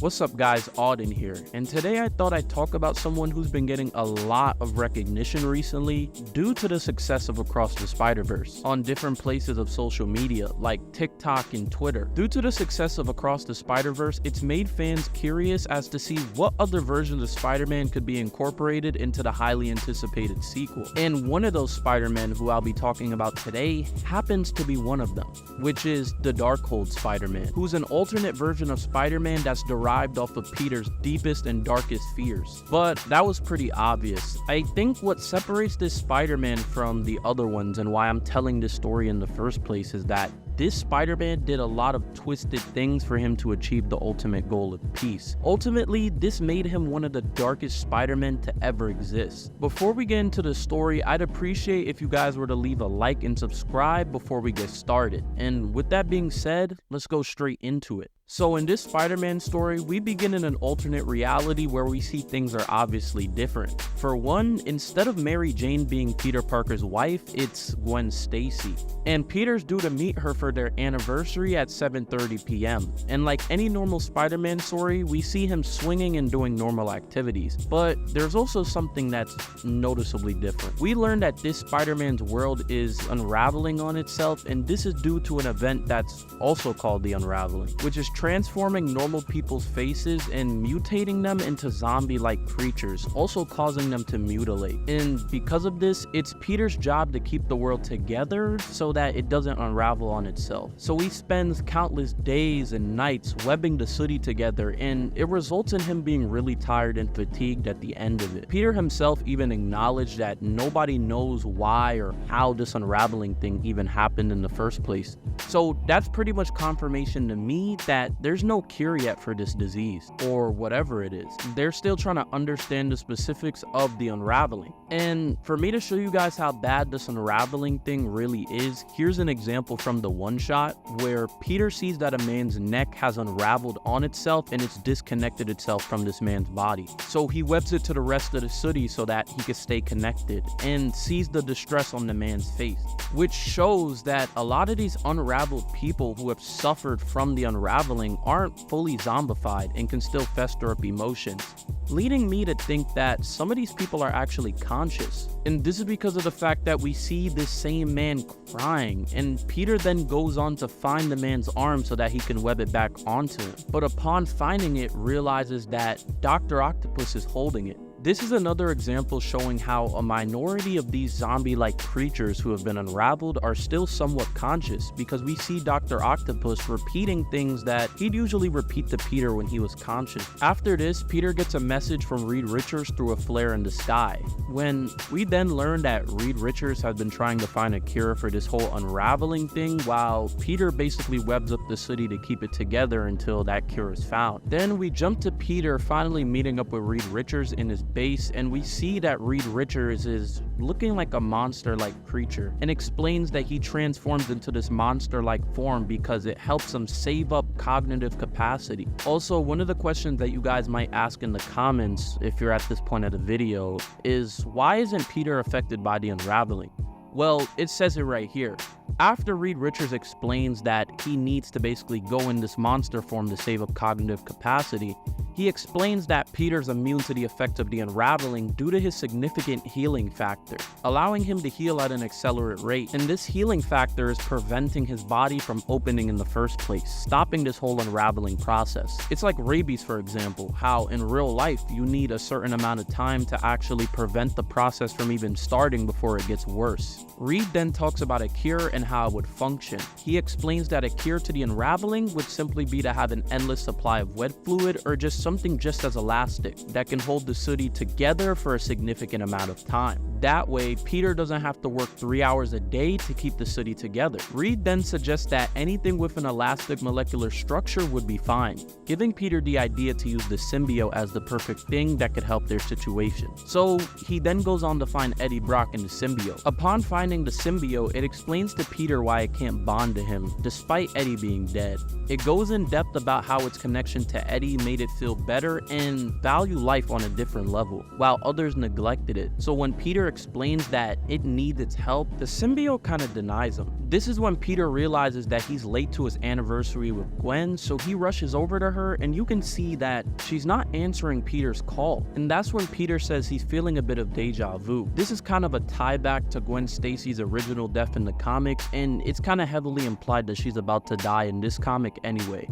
What's up guys, Auden here, and today I thought I'd talk about someone who's been getting a lot of recognition recently due to the success of Across the Spider-Verse on different places of social media like TikTok and Twitter. Due to the success of Across the Spider-Verse, it's made fans curious as to see what other versions of Spider-Man could be incorporated into the highly anticipated sequel. And one of those Spider-Man who I'll be talking about today happens to be one of them, which is the Darkhold Spider-Man, who's an alternate version of Spider-Man that's derived off of Peter's deepest and darkest fears. But that was pretty obvious. I think what separates this Spider-Man from the other ones and why I'm telling this story in the first place is that this Spider-Man did a lot of twisted things for him to achieve the ultimate goal of peace. Ultimately, this made him one of the darkest Spider-Men to ever exist. Before we get into the story, I'd appreciate if you guys were to leave a like and subscribe before we get started. And with that being said, let's go straight into it. So in this Spider-Man story, we begin in an alternate reality where we see things are obviously different. For one, instead of Mary Jane being Peter Parker's wife, it's Gwen Stacy. And Peter's due to meet her for their anniversary at 7:30 p.m. And like any normal Spider-Man story, we see him swinging and doing normal activities. But there's also something that's noticeably different. We learn that this Spider-Man's world is unraveling on itself, and this is due to an event that's also called the Unraveling, which is transforming normal people's faces and mutating them into zombie-like creatures, also causing them to mutilate. And because of this, it's Peter's job to keep the world together so that it doesn't unravel on itself. So he spends countless days and nights webbing the city together, and it results in him being really tired and fatigued at the end of it. Peter himself even acknowledged that nobody knows why or how this unraveling thing even happened in the first place. So that's pretty much confirmation to me that there's no cure yet for this disease, or whatever it is. They're still trying to understand the specifics of the unraveling. And for me to show you guys how bad this unraveling thing really is, here's an example from the one-shot where Peter sees that a man's neck has unraveled on itself and it's disconnected itself from this man's body. So he webs it to the rest of the city so that he can stay connected, and sees the distress on the man's face, which shows that a lot of these unraveled people who have suffered from the unraveling aren't fully zombified and can still fester up emotions, leading me to think that some of these people are actually conscious. And this is because of the fact that we see this same man crying, and Peter then goes on to find the man's arm so that he can web it back onto him. But upon finding it, realizes that Dr. Octopus is holding it. This is another example showing how a minority of these zombie-like creatures who have been unraveled are still somewhat conscious, because we see Dr. Octopus repeating things that he'd usually repeat to Peter when he was conscious. After this, Peter gets a message from Reed Richards through a flare in the sky, when we then learn that Reed Richards has been trying to find a cure for this whole unraveling thing, while Peter basically webs up the city to keep it together until that cure is found. Then we jump to Peter finally meeting up with Reed Richards in his base, and we see that Reed Richards is looking like a monster-like creature, and explains that he transforms into this monster-like form because it helps him save up cognitive capacity. Also, one of the questions that you guys might ask in the comments if you're at this point of the video is, why isn't Peter affected by the unraveling? Well, it says it right here. After Reed Richards explains that he needs to basically go in this monster form to save up cognitive capacity, he explains that Peter's immune to the effects of the unraveling due to his significant healing factor, allowing him to heal at an accelerated rate. And this healing factor is preventing his body from opening in the first place, stopping this whole unraveling process. It's like rabies, for example, how in real life you need a certain amount of time to actually prevent the process from even starting before it gets worse. Reed then talks about a cure and how it would function. He explains that a cure to the unraveling would simply be to have an endless supply of wet fluid, or just something just as elastic that can hold the city together for a significant amount of time. That way, Peter doesn't have to work 3 hours a day to keep the city together. Reed then suggests that anything with an elastic molecular structure would be fine, giving Peter the idea to use the symbiote as the perfect thing that could help their situation. So he then goes on to find Eddie Brock in the symbiote. Upon finding the symbiote, it explains to Peter why it can't bond to him, despite Eddie being dead. It goes in depth about how its connection to Eddie made it feel feel better and value life on a different level, while others neglected it. So when Peter explains that it needs its help, the symbiote kind of denies him. This is when Peter realizes that he's late to his anniversary with Gwen, so he rushes over to her, and you can see that she's not answering Peter's call. And that's when Peter says he's feeling a bit of deja vu. This is kind of a tie back to Gwen Stacy's original death in the comics, and it's kind of heavily implied that she's about to die in this comic anyway.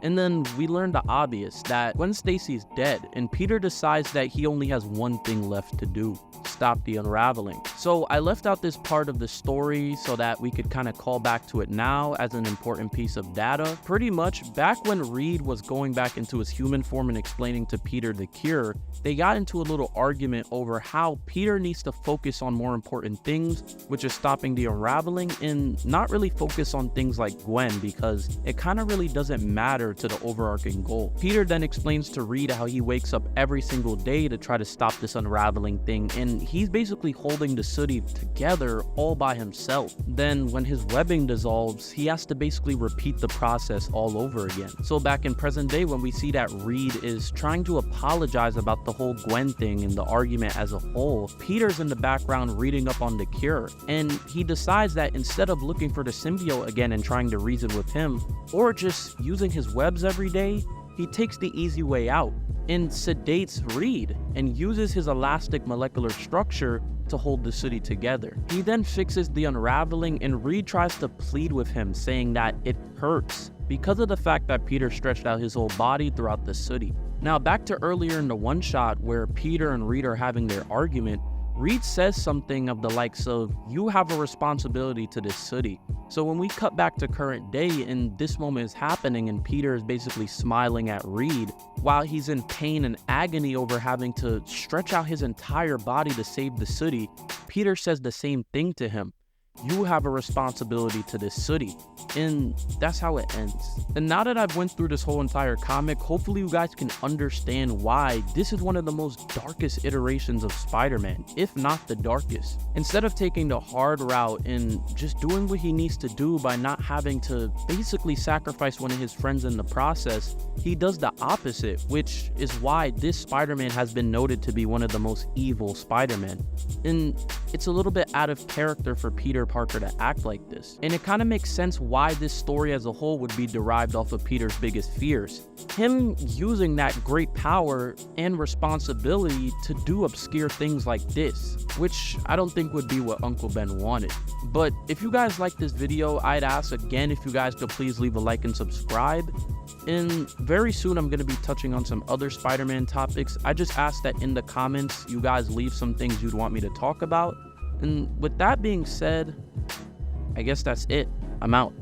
And then we learn the obvious, that Gwen Stacy's dead, and Peter decides that he only has one thing left to do: stop the unraveling. So I left out this part of the story so that we could kind of call back to it now as an important piece of data. Pretty much back when Reed was going back into his human form and explaining to Peter the cure, they got into a little argument over how Peter needs to focus on more important things, which is stopping the unraveling, and not really focus on things like Gwen, because it kind of really doesn't matter to the overarching goal. Peter then explains to Reed how he wakes up every single day to try to stop this unraveling thing, and he's basically holding the city together all by himself. Then when his webbing dissolves, he has to basically repeat the process all over again. So back in present day, when we see that Reed is trying to apologize about the whole Gwen thing and the argument as a whole, Peter's in the background reading up on the cure, and he decides that instead of looking for the symbiote again and trying to reason with him, or just using his webs every day, he takes the easy way out and sedates Reed and uses his elastic molecular structure to hold the city together. He then fixes the unraveling, and Reed tries to plead with him, saying that it hurts because of the fact that Peter stretched out his whole body throughout the city. Now back to earlier in the one-shot where Peter and Reed are having their argument, Reed says something of the likes of, "You have a responsibility to this city." So when we cut back to current day and this moment is happening and Peter is basically smiling at Reed while he's in pain and agony over having to stretch out his entire body to save the city, Peter says the same thing to him: "You have a responsibility to this city." And that's how it ends. And now that I've went through this whole entire comic, hopefully you guys can understand why this is one of the most darkest iterations of Spider-Man, if not the darkest. Instead of taking the hard route and just doing what he needs to do by not having to basically sacrifice one of his friends in the process, he does the opposite, which is why this Spider-Man has been noted to be one of the most evil Spider-Man. And it's a little bit out of character for Peter Parker to act like this. And it kind of makes sense why this story as a whole would be derived off of Peter's biggest fears. Him using that great power and responsibility to do obscure things like this, which I don't think would be what Uncle Ben wanted. But if you guys like this video, I'd ask again if you guys could please leave a like and subscribe. And very soon I'm going to be touching on some other Spider-Man topics. I just ask that in the comments you guys leave some things you'd want me to talk about. And with that being said, I guess that's it. I'm out.